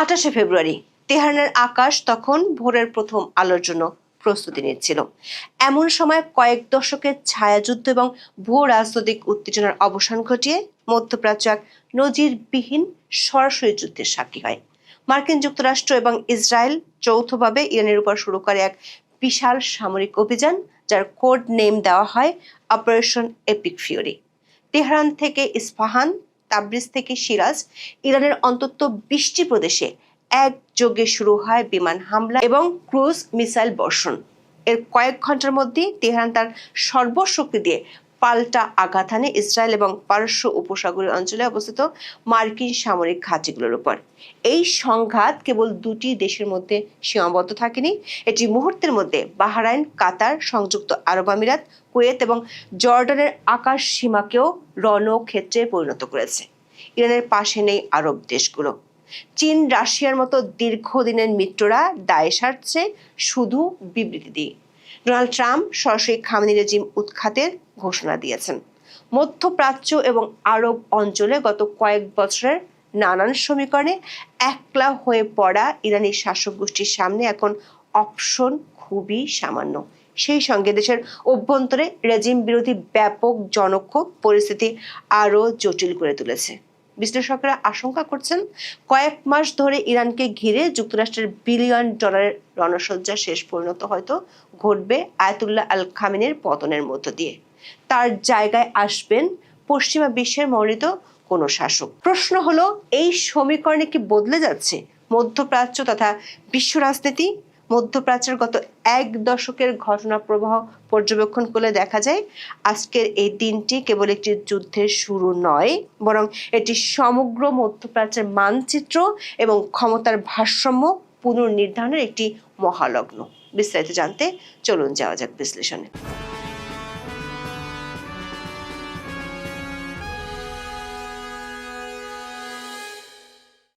28 ফেব্রুয়ারি তেহরানের আকাশ তখন ভোরের প্রথম আলোর জন্য প্রস্তুতি নিচ্ছিল। এমন সময় কয়েক দশকের ছায়াযুদ্ধ এবং ভূ রাজনৈতিক উত্তেজনার অবসান ঘটিয়ে মধ্যপ্রাচ্য এক নজিরবিহীন সরাসরি যুদ্ধের সাক্ষী হয়। মার্কিন যুক্তরাষ্ট্র এবং ইসরায়েল যৌথভাবে ইরানের উপর শুরু করে এক বিশাল সামরিক অভিযান, যার কোড নেম দেওয়া হয় অপারেশন এপিক ফিউরি। তেহরান থেকে ইস্পাহান, তাবরিজ থেকে সিরাজ, ইরানের অন্তত 20টি প্রদেশে একযোগে শুরু হয় বিমান হামলা এবং ক্রুজ মিসাইল বর্ষণ। এর কয়েক ঘন্টার মধ্যেই তেহরান তার সর্বশক্তি দিয়ে পাল্টা আঘাত হানে ইসরায়েল এবং পারস্য উপসাগরীয় অঞ্চলে অবস্থিত মার্কিন সামরিক ঘাঁটিগুলোর উপর। এই সংঘাত কেবল দুটি দেশের মধ্যে সীমাবদ্ধ থাকেনি, এটি মুহূর্তের মধ্যে বাহরাইন, কাতার, সংযুক্ত আরব আমিরাত, কুয়েত এবং জর্ডানের আকাশ সীমাকেও রণক্ষেত্রে পরিণত করেছে। ইরানের পাশে নেই আরব দেশগুলো। চীন, রাশিয়ার মতো দীর্ঘদিনের মিত্ররা দায় সারছে শুধু বিবৃতি দিয়ে। ডোনাল্ড ট্রাম্প সরাসরি খামেনি রেজিম উৎখাতের ঘোষণা দিয়েছেন। মধ্যপ্রাচ্য এবং আরব অঞ্চলে গত কয়েক বছরের নানান সমীকরণে একলা হয়ে পড়া ইরানি শাসক গোষ্ঠীর সামনে এখন অপশন খুবই সামান্য। সেই সঙ্গে দেশের অভ্যন্তরে রেজিম বিরোধী ব্যাপক জনক্ষোভ পরিস্থিতি আরও জটিল করে তুলেছে। বিশ্লেষকরা আশঙ্কা করছেন, কয়েক মাস ধরে ইরানকে ঘিরে যুক্তরাষ্ট্রের বিলিয়ন ডলারের রণসজ্জা শেষ পরিণত হয়তো ঘটবে আয়াতুল্লাহ আল খামেনির পতনের মধ্য দিয়ে। তার জায়গায় আসবেন পশ্চিমা বিশ্বের মনোনীত কোনো শাসক। প্রশ্ন হলো, এই সমীকরণে কি বদলে যাচ্ছে মধ্যপ্রাচ্য তথা বিশ্ব রাজনীতি? মধ্যপ্রাচ্যের গত এক দশকের ঘটনা প্রবাহ পর্যবেক্ষণ করলে দেখা যায়, আজকের এই দিনটি কেবল একটি যুদ্ধের শুরু নয়, বরং এটি সমগ্র মধ্যপ্রাচ্যের মানচিত্র এবং ক্ষমতার ভারসাম্য পুনর্নির্ধারণের একটি মহালগ্ন। বিস্তারিত জানতে চলুন যাওয়া যাক বিশ্লেষণে।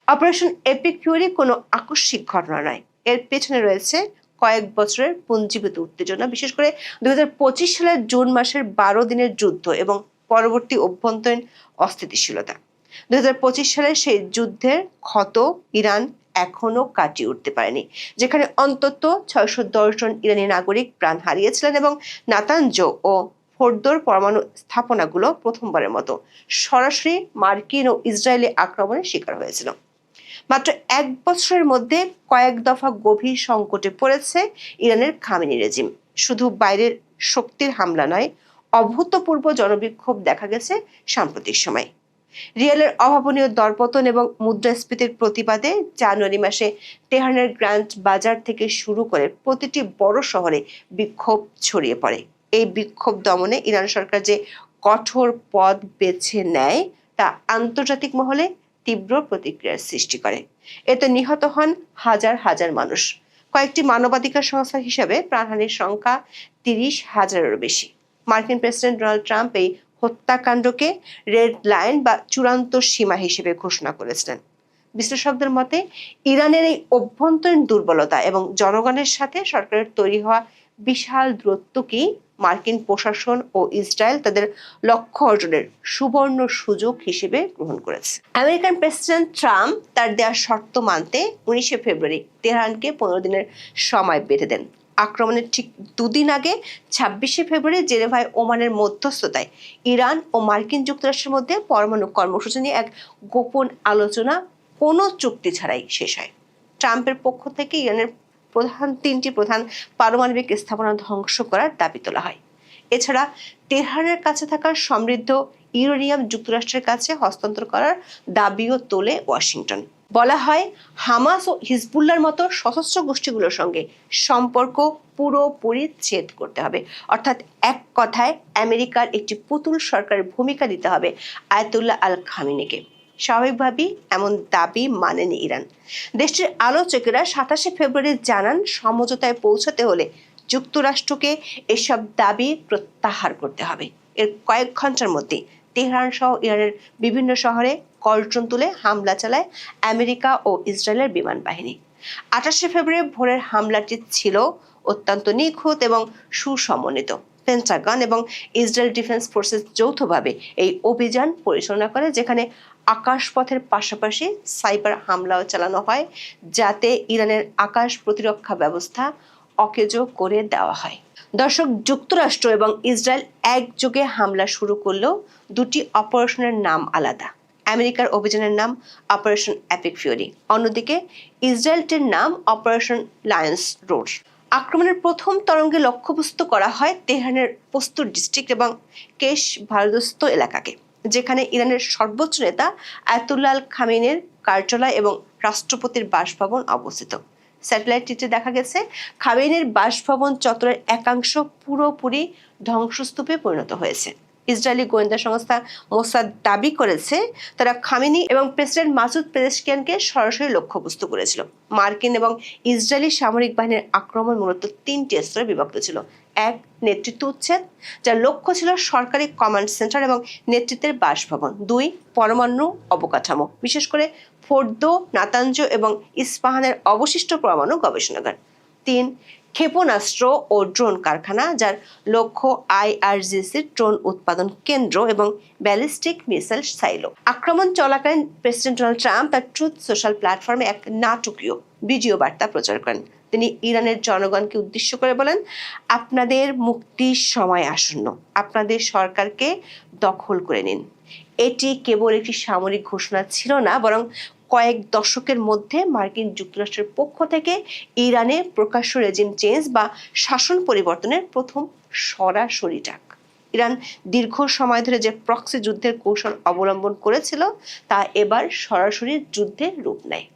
অপারেশন এপিক ফিউরি কোনো আকস্মিক ঘটনা নয়, এর পেছনে রয়েছে কয়েক বছরের পুঞ্জীভূত উত্তেজনা, বিশেষ করে 2025 সালের জুন মাসের 12 দিনের যুদ্ধ এবং পরবর্তী অভ্যন্তরীণ অস্থিতিশীলতা। 2025 সালের সেই যুদ্ধের ক্ষত ইরান এখনো কাটিয়ে উঠতে পারেনি, যেখানে অন্তত 610 জন ইরানি নাগরিক প্রাণ হারিয়েছিলেন এবং নাতানজো ও ফোর্দোর পরমাণু স্থাপনাগুলো প্রথমবারের মতো সরাসরি মার্কিন ও ইসরায়েলি আক্রমণের শিকার হয়েছিল। মাত্র এক বছরের মধ্যে কয়েক দফা গভীর সংকটে পড়েছে ইরানের খামেনি রেজিম। শুধু বাইরের শক্তির হামলা নয়, অভূতপূর্ব জনবিক্ষোভ দেখা গেছে সাম্প্রতিক সময়। রিয়ালের অভাবনীয় দরপতন এবং মুদ্রাস্ফীতির প্রতিবাদে জানুয়ারি মাসে তেহরানের গ্র্যান্ড বাজার থেকে শুরু করে প্রতিটি বড় শহরে বিক্ষোভ ছড়িয়ে পড়ে। এই বিক্ষোভ দমনে ইরান সরকার যে কঠোর পথ বেছে নেয় তা আন্তর্জাতিক মহলে তীব্র প্রতিক্রিয়ার সৃষ্টি করে। এতে নিহত হন হাজার হাজার মানুষ। কয়েকটি মানবাধিকার সংস্থার হিসাবে প্রাণহানির সংখ্যা 30,000-এরও বেশি। মার্কিন প্রেসিডেন্ট ডোনাল্ড ট্রাম্প এই হত্যাকাণ্ডকে রেড লাইন বা চূড়ান্ত সীমা হিসেবে ঘোষণা করেছিলেন। বিশ্লেষকদের মতে, ইরানের এই অভ্যন্তরীণ দুর্বলতা এবং জনগণের সাথে সরকারের তৈরি হওয়া বিশাল দূরত্বকেই মার্কিন প্রশাসন ও ইসরায়েল তাদের লক্ষ্য অর্জনের সুবর্ণ সুযোগ হিসেবে গ্রহণ করেছে। আমেরিকান প্রেসিডেন্ট ট্রাম্প তার দেওয়া শর্ত মানতে 19 ফেব্রুয়ারি তেহরানকে 15 দিনের সময় বেঁধে দেন। আক্রমণের ঠিক দুদিন আগে 26 ফেব্রুয়ারি জেনেভায় ওমানের মধ্যস্থতায় ইরান ও মার্কিন যুক্তরাষ্ট্রের মধ্যে পরমাণু কর্মসূচি নিয়ে এক গোপন আলোচনা কোনো চুক্তি ছাড়াই শেষ হয়। ট্রাম্পের পক্ষ থেকে ইরানের তিনটি প্রধান পারমাণবিক স্থাপনা ধ্বংস করার দাবি তোলা হয়। এছাড়া তেহরানের কাছে থাকা সমৃদ্ধ ইউরেনিয়াম যুক্তরাষ্ট্রের কাছে হস্তান্তর করার দাবিও তোলে ওয়াশিংটন। বলা হয়, হামাস ও হিজবুল্লাহর মতো সশস্ত্র গোষ্ঠীগুলোর সঙ্গে সম্পর্ক পুরোপুরি ছেদ করতে হবে। অর্থাৎ এক কথায় আমেরিকার একটি পুতুল সরকারের ভূমিকা দিতে হবে আয়াতুল্লাহ আল খামেনিকে। স্বাভাবিকভাবেই এমন দাবি মানেনি ইরান। দেশটির আলোচকেরা 27 ফেব্রুয়ারি জানান, সমঝোতায় পৌঁছাতে হলে যুক্তরাষ্ট্রকে এসব দাবি প্রত্যাহার করতে হবে। এর কয়েক ঘন্টার মধ্যে তেহরান সহ ইরানের বিভিন্ন শহরে কর্জন তুলে হামলা চালায় আমেরিকা ও ইসরায়েলের বিমান বাহিনী। 28 ফেব্রুয়ারি ভোরের হামলাটি ছিল অত্যন্ত নিখুঁত এবং সুসমন্বিত। পেন্টাগন এবং ইসরায়েল ডিফেন্স ফোর্সেস যৌথভাবে এই অভিযান পরিচালনা করে, যেখানে আকাশপথের পাশাপাশি সাইবার হামলাও চালানো হয়, যাতে ইরানের আকাশ প্রতিরক্ষা ব্যবস্থা অকেজো করে দেওয়া হয়। দর্শক, যুক্তরাষ্ট্র এবং ইসরায়েল একযোগে হামলা শুরু করলেও দুটি অপারেশনের নাম আলাদা। আমেরিকার অভিযানের নাম অপারেশন এপিক ফিউরি, অন্যদিকে ইসরায়েলটির নাম অপারেশন লায়ন্স রোড। আক্রমণের প্রথম তরঙ্গে লক্ষ্যবস্তু করা হয় তেহরানের পস্তুর ডিস্ট্রিক্ট এবং কেশ ভারদস্ত এলাকাকে, যেখানে ইরানের সর্বোচ্চ নেতা আয়াতুল্লাহ আল খামেনির কার্যালয় এবং রাষ্ট্রপতির বাসভবন অবস্থিত। স্যাটেলাইট চিত্রে দেখা গেছে খামেনির বাসভবন চত্বরের একাংশ পুরোপুরি ধ্বংসস্তূপে পরিণত হয়েছে। ইসরায়েলি গোয়েন্দা সংস্থা মোসাদ দাবি করেছে তারা খামেনি এবং প্রেসিডেন্ট মাসুদ পেজেশকিয়ানকে সরাসরি লক্ষ্যবস্তু করেছিল। মার্কিন এবং ইসরায়েলি সামরিক বাহিনীর আক্রমণ মূলত তিনটি স্তরে বিভক্ত ছিল। এক, নেতৃত্ব উচ্ছেদ, যার লক্ষ্য ছিল সরকারি কমান্ড সেন্টার এবং নেতৃত্বের বাসভবন। দুই, পরমাণু অবকাঠামো, বিশেষ করে ফোর্দো, নাতাঞ্জ এবং ইস্পাহানের অবশিষ্ট পরমাণু গবেষণাগার। তিন, ক্ষেপণাস্ত্র ও ড্রোন কারখানা, যার লক্ষ্য আইআরজিসির ড্রোন উৎপাদন কেন্দ্র এবং ব্যালিস্টিক মিসাইল সাইলো। আক্রমণ চলাকালীন প্রেসিডেন্ট ডোনাল্ড ট্রাম্প তার ট্রুথ সোশ্যাল প্ল্যাটফর্মে এক নাটকীয় ভিডিও বার্তা প্রচার করেন। তিনি ইরানের জনগণকে উদ্দেশ্য করে বলেন, আপনাদের মুক্তির সময় আসন্ন, আপনাদের সরকারকে দখল করে নিন। এটি কেবল একটি সামরিক ঘোষণা ছিল না, বরং কয়েক দশকের মধ্যে মার্কিন যুক্তরাষ্ট্রের পক্ষ থেকে ইরানে প্রকাশ্য রেজিম চেঞ্জ বা শাসন পরিবর্তনের প্রথম সরাসরি ডাক। ইরান দীর্ঘ সময় ধরে যে প্রক্সি যুদ্ধের কৌশল অবলম্বন করেছিল তা এবার সরাসরি যুদ্ধের রূপ নেয়।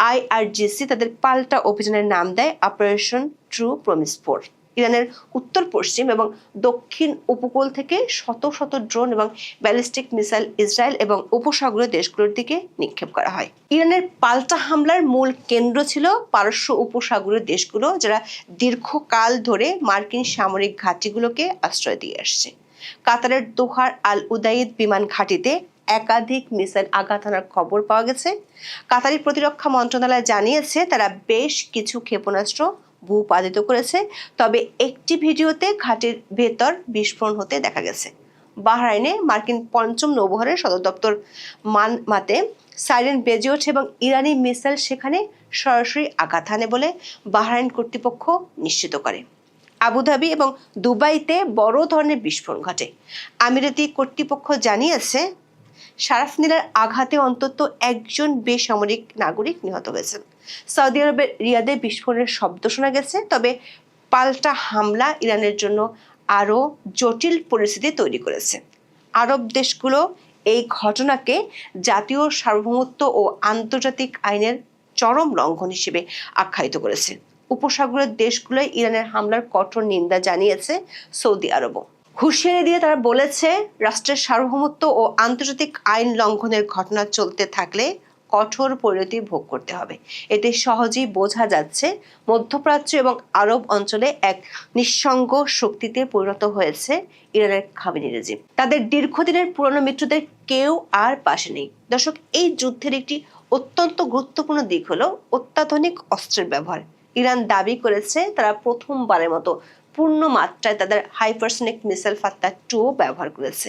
আইআরজিসি তাদের পাল্টা অভিযানের নাম দেয় অপারেশন ট্রু প্রমিস 4। ইরানের উত্তর পশ্চিম এবং দক্ষিণ উপকূল থেকে শত শত ড্রোন এবং ব্যালিস্টিক মিসাইল ইসরায়েল এবং উপসাগরীয় দেশগুলোর দিকে নিক্ষেপ করা হয়। ইরানের পাল্টা হামলার মূল কেন্দ্র ছিল পারস্য উপসাগরীয় দেশগুলো, যারা দীর্ঘকাল ধরে মার্কিন সামরিক ঘাঁটিগুলোকে আশ্রয় দিয়ে আসছে। কাতারের দোহার আল উদাইদ বিমান ঘাঁটিতে একাধিক মিসাইল আঘাত হানার খবর পাওয়া গেছে। কাতারি প্রতিরক্ষা মন্ত্রণালয় জানিয়েছে তারা বেশ কিছু ক্ষেপণাস্ত্র ভূপাতিত করেছে, তবে একটি ভিডিওতে ঘাঁটির ভেতর বিস্ফোরণ হতে দেখা গেছে। বাহরাইনে মার্কিন পঞ্চম নৌবহরের সদর দপ্তর মানমাতে সাইরেন বেজে ওঠে এবং ইরানি মিসাইল সেখানে সরাসরি আঘাত হানে বলে বাহরাইন কর্তৃপক্ষ নিশ্চিত করে। আবুধাবি এবং দুবাইতে বড় ধরনের বিস্ফোরণ ঘটে। আমিরাতি কর্তৃপক্ষ জানিয়েছে শারাফনিলার আঘাতে অন্তত একজন বেসামরিক নাগরিক নিহত হয়েছেন। সৌদি আরবের রিয়াদে বিস্ফোরণের শব্দ শোনা গেছে, তবে পাল্টা হামলা ইরানের জন্য আরও জটিল পরিস্থিতি তৈরি করেছে। আরব দেশগুলো এই ঘটনাকে জাতীয় সার্বভৌমত্ব ও আন্তর্জাতিক আইনের চরম লঙ্ঘন হিসেবে আখ্যায়িত করেছে। উপসাগরের দেশগুলোয় ইরানের হামলার কঠোর নিন্দা জানিয়েছে সৌদি আরবও। হুঁশিয়ারি দিয়ে তারা বলেছে, রাষ্ট্রের সার্বভৌমত্ব ও আন্তর্জাতিক আইন লঙ্ঘনের ঘটনা চলতে থাকলে কঠোর পরিণতি ভোগ করতে হবে। এতে সহজেই বোঝা যাচ্ছে মধ্যপ্রাচ্য এবং আরব অঞ্চলে এক নিঃসঙ্গ শক্তিতে পরিণত হয়েছে ইরানের খামেনি রেজিম। তাদের দীর্ঘদিনের পুরনো মিত্রদের কেউ আর পাশে নেই। দর্শক, এই যুদ্ধের একটি অত্যন্ত গুরুত্বপূর্ণ দিক হলো অত্যাধুনিক অস্ত্রের ব্যবহার। ইরান দাবি করেছে তারা প্রথমবারের মতো পূর্ণ মাত্রায় তাদের হাইপারসনিক মিসাইল ফাত্তা 2 ব্যবহার করেছে।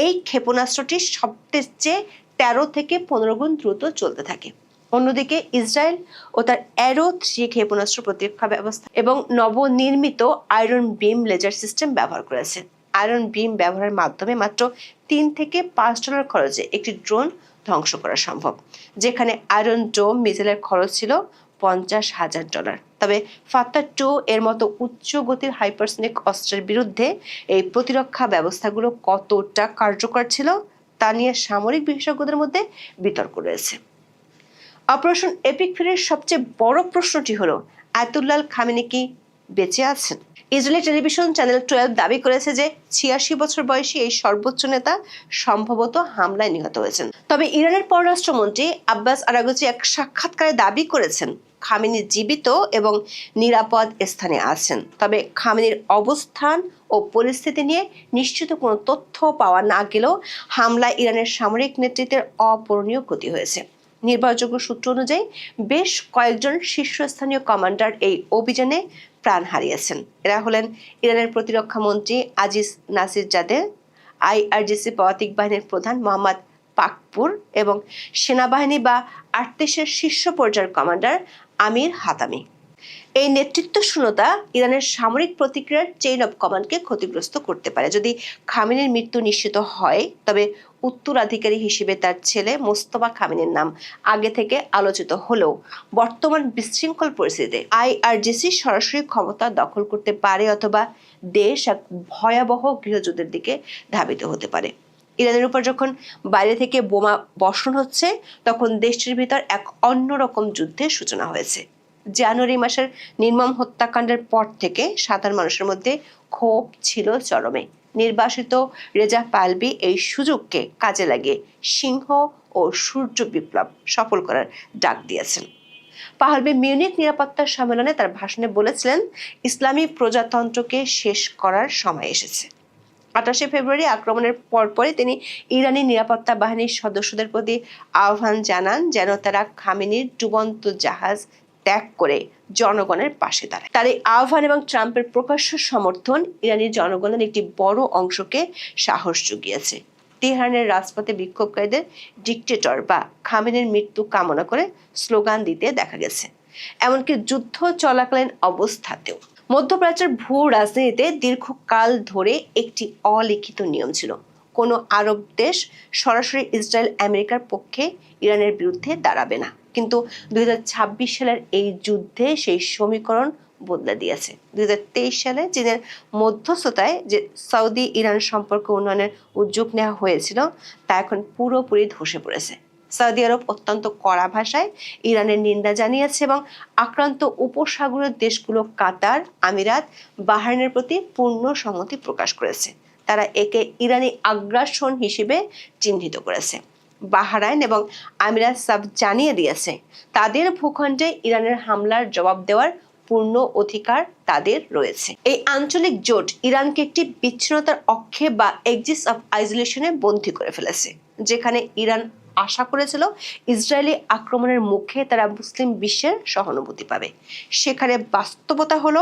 এই ক্ষেপণাস্ত্রটি শব্দের চেয়ে 13 থেকে 15 গুণ দ্রুত চলতে থাকে। অন্যদিকে ইসরায়েল ও তার অ্যারো 3 ক্ষেপণাস্ত্র প্রতিরক্ষা ব্যবস্থা এবং নবনির্মিত আয়রন বিম লেজার সিস্টেম ব্যবহার করেছে। আয়রন বিম ব্যবহারের মাধ্যমে মাত্র $3 থেকে $5 খরচে একটি ড্রোন ধ্বংস করা সম্ভব, যেখানে আয়রন ডোম মিসাইলের খরচ ছিল $50,000। তবে ফাত্তা 2 এর মতো উচ্চ গতির হাইপারসনিক অস্ত্রের বিরুদ্ধে এই প্রতিরক্ষা ব্যবস্থাগুলো কতটা কার্যকর ছিল তা নিয়ে সামরিক বিশেষজ্ঞদের মধ্যে বিতর্ক রয়েছে। অপারেশন এপিক ফিউরির সবচেয়ে বড় প্রশ্নটি হলো, আয়াতুল্লাহ আল খামেনি কি বেঁচে আছেন? ইসরায়েলি টেলিভিশন চ্যানেল 12 দাবি করেছে যে 86 বছর বয়সী এই সর্বোচ্চ নেতা সম্ভবত হামলায় নিহত হয়েছেন। তবে ইরানের পররাষ্ট্রমন্ত্রী আব্বাস আরাগচি এক সাক্ষাৎকারে দাবি করেছেন খামেনি জীবিত এবং নিরাপদ স্থানে আছেন। তবে খামেনির অবস্থান ও পরিস্থিতি নিয়ে নিশ্চিত কোনো তথ্য পাওয়া না গেলেও হামলায় ইরানের সামরিক নেতৃত্বের অপূরণীয় ক্ষতি হয়েছে। নির্ভরযোগ্য সূত্র অনুযায়ী বেশ কয়েকজন শীর্ষস্থানীয় কমান্ডার এই অভিযানে প্রাণ হারিয়েছেন। এরা হলেন ইরানের প্রতিরক্ষা মন্ত্রী আজিজ নাসিরজাদে, আইআরজিসি পদাতিক বাহিনীর প্রধান মোহাম্মদ পাকপুর এবং সেনাবাহিনী বা আর্তেশের শীর্ষ পর্যায়ের কমান্ডার আমির হাতামি। এই নেতৃত্ব শূন্যতা ইরানের সামরিক প্রতিক্রিয়ার চেইন অব কমান্ডকে ক্ষতিগ্রস্ত করতে পারে। যদি খামেনির মৃত্যু নিশ্চিত হয়, তবে উত্তরাধিকারী হিসেবে তার ছেলে মোস্তফা খামেনির নাম আগে থেকে আলোচিত হলেও বর্তমান বিশৃঙ্খল পরিস্থিতিতে আইআরজিসি সরাসরি ক্ষমতা দখল করতে পারে অথবা দেশ এক ভয়াবহ গৃহযুদ্ধের দিকে ধাবিত হতে পারে। ইরানের উপর যখন বাইরে থেকে বোমা বর্ষণ হচ্ছে, তখন দেশটির ভিতর এক অন্যরকম যুদ্ধের সূচনা হয়েছে। জানুয়ারি মাসের নির্মম হত্যাকাণ্ডের পর থেকে সাধারণ মানুষের মধ্যে ক্ষোভ ছিল চরমে। নির্বাসিত রেজা পাহলভি এই সুযোগকে কাজে লাগিয়ে সিংহ ও সূর্য বিপ্লব সফল করার ডাক দিয়েছেন। পাহলভি মিউনিখ নিরাপত্তা সম্মেলনে তার ভাষণে বলেছিলেন, ইসলামী প্রজাতন্ত্রকে শেষ করার সময় এসেছে। 28 ফেব্রুয়ারি আক্রমণের পরপরই তিনি ইরানি নিরাপত্তা বাহিনীর সদস্যদের প্রতি আহ্বান জানান যেন তারা খামেনির ডুবন্ত জাহাজ ত্যাগ করে জনগণের পাশে দাঁড়ায়। তার এই আহ্বান এবং ট্রাম্পের প্রকাশ্য সমর্থন ইরানি জনগণের একটি বড় অংশকে সাহস জুগিয়েছে। তেহরানের রাজপথে বিক্ষোভকারীদের ডিক্টেটর বা খামেনির মৃত্যু কামনা করে স্লোগান দিতে দেখা গেছে, এমনকি যুদ্ধ চলাকালীন অবস্থাতেও। মধ্যপ্রাচ্যের ভূ রাজনীতিতে দীর্ঘকাল ধরে একটি অলিখিত নিয়ম ছিল, কোনো আরব দেশ সরাসরি ইসরায়েল আমেরিকার পক্ষে ইরানের বিরুদ্ধে দাঁড়াবে না। কিন্তু 2026 সালের এই যুদ্ধে সেই সমীকরণ বদলে দিয়েছে। 2023 সালে চীনের মধ্যস্থতায় যে সৌদি ইরান সম্পর্ক উন্নয়নের উদ্যোগ নেওয়া হয়েছিল, তা এখন পুরোপুরি ধসে পড়েছে। সৌদি আরব অত্যন্ত কড়া ভাষায় ইরানের নিন্দা জানিয়েছে এবং আক্রান্ত উপসাগরীয় দেশগুলো কাতার, আমিরাত, বাহরাইনের প্রতি পূর্ণ সংহতি প্রকাশ করেছে। তারা একে ইরানি আগ্রাসন হিসেবে চিহ্নিত করেছে। বাহরাইন এবং আমিরাত সাফ জানিয়ে দিয়েছে, তাদের ভূখণ্ডে ইরানের হামলার জবাব দেওয়ার পূর্ণ অধিকার তাদের রয়েছে। এই আঞ্চলিক জোট ইরানকে একটি বিচ্ছিন্নতার অক্ষে বা এক্সিস অফ আইসোলেশনে বন্দী করে ফেলেছে, যেখানে ইরান আশা করেছিল ইসরায়েলি আক্রমণের মুখে তারা মুসলিম বিশ্বের সহানুভূতি পাবে। সেখানে বাস্তবতা হলো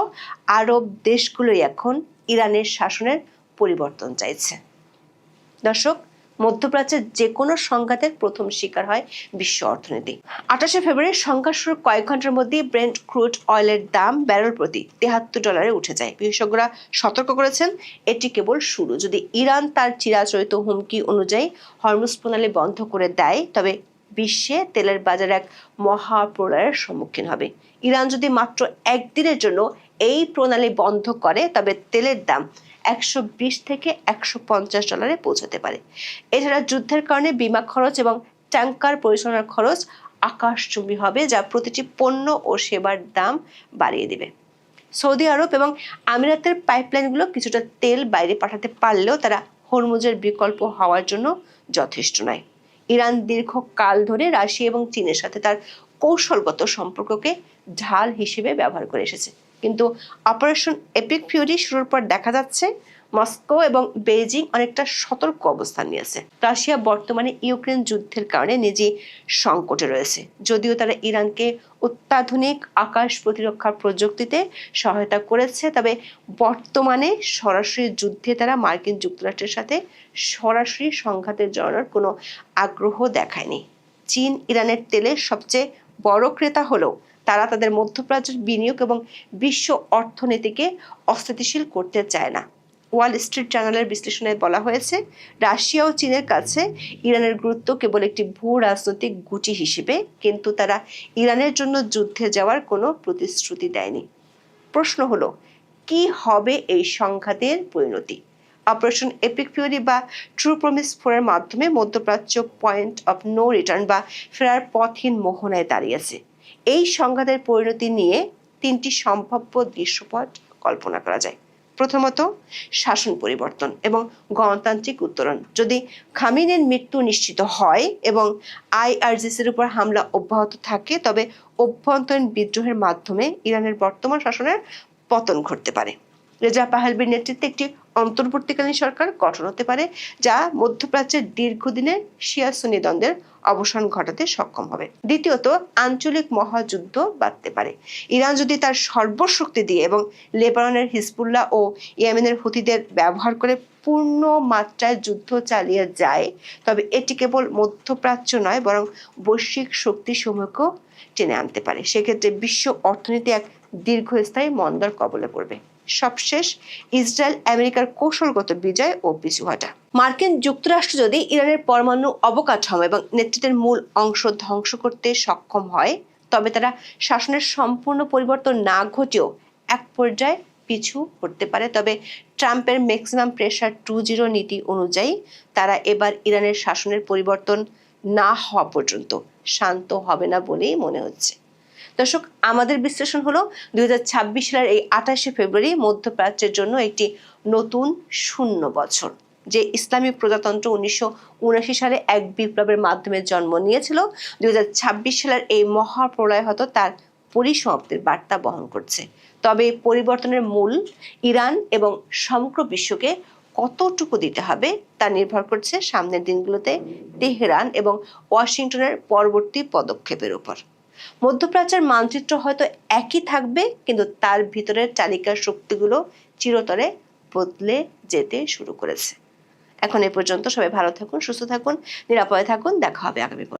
আরব দেশগুলোই এখন ইরানের শাসনের পরিবর্তন চাইছে। দর্শক, মধ্যপ্রাচ্যের যে কোনো সংঘাতের প্রথম শিকার হয় বিশ্ব অর্থনীতি। 28 ফেব্রুয়ারি সংঘাত শুরুর কয়েক ঘন্টার মধ্যেই ব্রেন্ট ক্রুড অয়েলের দাম ব্যারেল প্রতি $73 উঠে যায়। বিশেষজ্ঞরা সতর্ক করেছেন, এটি কেবল শুরু। যদি ইরান তার চিরাচরিত হুমকি অনুযায়ী হরমুজ প্রণালী বন্ধ করে দেয়, তবে বিশ্বে তেলের বাজার এক মহাপ্রলয়ের সম্মুখীন হবে। ইরান যদি মাত্র একদিনের জন্য এই প্রণালী বন্ধ করে, তবে তেলের দাম $120 থেকে $150 পৌঁছাতে পারে। এছাড়া যুদ্ধের কারণে বিমা খরচ এবং ট্যাঙ্কার পরিচালনার খরচ আকাশচুম্বী হবে, যা প্রতিটি পণ্য ও সেবার দাম বাড়িয়ে দেবে। সৌদি আরব এবং আমিরাতের পাইপলাইনগুলো কিছুটা তেল বাইরে পাঠাতে পারলেও তারা হরমুজের বিকল্প হওয়ার জন্য যথেষ্ট নয়। ইরান দীর্ঘকাল ধরে রাশিয়া এবং চীনের সাথে তার কৌশলগত সম্পর্ককে ঢাল হিসেবে ব্যবহার করে এসেছে, কিন্তু অপারেশন এপিক ফিউরি শুরুর পর দেখা যাচ্ছে মস্কো এবং বেইজিং অনেকটা সতর্ক অবস্থান নিয়েছে। রাশিয়া বর্তমানে ইউক্রেন যুদ্ধের কারণে নিজে সংকটে রয়েছে। যদিও তারা ইরানকে অত্যাধুনিক আকাশ প্রতিরক্ষা প্রযুক্তিতে সহায়তা করেছে, তবে বর্তমানে সরাসরি যুদ্ধে তারা মার্কিন যুক্তরাষ্ট্রের সাথে সরাসরি সংঘাতে জড়ানোর কোনো আগ্রহ দেখায়নি। চীন ইরানের তেলের সবচেয়ে বড় ক্রেতা হলেও তারা তাদের মধ্যপ্রাচ্যের বিনিয়োগ এবং বিশ্ব অর্থনীতিকে অস্থিতিশীল করতে চায় না। ওয়াল স্ট্রিট জার্নালের বিশ্লেষণে বলা হয়েছে, রাশিয়া ও চীনের কাছে ইরানের গুরুত্ব কেবল একটি ভূ রাজনৈতিক গুটি হিসেবে, কিন্তু তারা ইরানের জন্য যুদ্ধে যাওয়ার কোনো প্রতিশ্রুতি দেয়নি। প্রশ্ন হলো, কি হবে এই সংঘাতের পরিণতি? অপারেশন এপিক ফিউরি বা ট্রু প্রমিস 4 এর মাধ্যমে মধ্যপ্রাচ্য পয়েন্ট অফ নো রিটার্ন বা ফেরার পথহীন মোহনায় দাঁড়িয়েছে। এই সংঘাতের পরিণতি নিয়ে 3টি সম্ভাব্য দৃশ্যপট কল্পনা করা যায়। প্রথমত, শাসন পরিবর্তন এবং গণতান্ত্রিক উত্তরণ। যদি খামেনির মৃত্যু নিশ্চিত হয় এবং আইআরজিসির উপর হামলা অব্যাহত থাকে, তবে অভ্যন্তরীণ বিদ্রোহের মাধ্যমে ইরানের বর্তমান শাসনের পতন ঘটতে পারে। রেজা পাহলভির নেতৃত্বে একটি অন্তর্বর্তীকালীন সরকার গঠন হতে পারে, যা মধ্যপ্রাচ্যের দীর্ঘদিনের শিয়া সুন্নি দ্বন্দ্বের অবসান ঘটাতে সক্ষম হবে। দ্বিতীয়ত, আঞ্চলিক মহাযুদ্ধ বাড়তে পারে। ইরান যদি তার সর্বশক্তি দিয়ে এবং লেবাননের হিজবুল্লাহ ও ইয়েমেনের হুথিদের ব্যবহার করে পূর্ণ মাত্রায় যুদ্ধ চালিয়ে যায়, তবে এটি কেবল মধ্যপ্রাচ্য নয় বরং বৈশ্বিক শক্তিসমূহকেও টেনে আনতে পারে। সেক্ষেত্রে বিশ্ব অর্থনীতি এক দীর্ঘস্থায়ী মন্দার কবলে পড়বে। সবশেষ, ইসরায়েল আমেরিকার কৌশলগত বিজয় ও পিছু হটা। মার্কিন যুক্তরাষ্ট্র যদি ইরানের পরমাণু অবকাঠামো এবং নেতৃত্বের মূল অংশ ধ্বংস করতে সক্ষম হয়, তবে তারা শাসনের সম্পূর্ণ পরিবর্তন না ঘটেও এক পর্যায়ে পিছু হতে পারে। তবে ট্রাম্পের ম্যাক্সিমাম প্রেসার 2.0 নীতি অনুযায়ী তারা এবার ইরানের শাসনের পরিবর্তন না হওয়া পর্যন্ত শান্ত হবে না বলেই মনে হচ্ছে। দর্শক, আমাদের বিশ্লেষণ হলো 2026 সালের এই 28শে ফেব্রুয়ারি মধ্যপ্রাচ্যের জন্য একটি নতুন শূন্য বছর। যে ইসলামী প্রজাতন্ত্র 1979 সালে এক বিপ্লবের মাধ্যমে জন্ম নিয়েছিল, 2026 সালের এই মহাপ্রলয় হয়তো তার পরিসমাপ্তির বার্তা বহন করছে। তবে পরিবর্তনের মূল ইরান এবং সমগ্র বিশ্বকে কতটুকু দিতে হবে তা নির্ভর করছে সামনের দিনগুলোতে তেহরান এবং ওয়াশিংটনের পরবর্তী পদক্ষেপের উপর। মধ্যপ্রাচ্যের মানচিত্র হয়তো একই থাকবে, কিন্তু তার ভিতরের চালিকার শক্তিগুলো চিরতরে বদলে যেতে শুরু করেছে। এখন এ পর্যন্ত। সবাই ভালো থাকুন, সুস্থ থাকুন, নিরাপদে থাকুন। দেখা হবে আগামী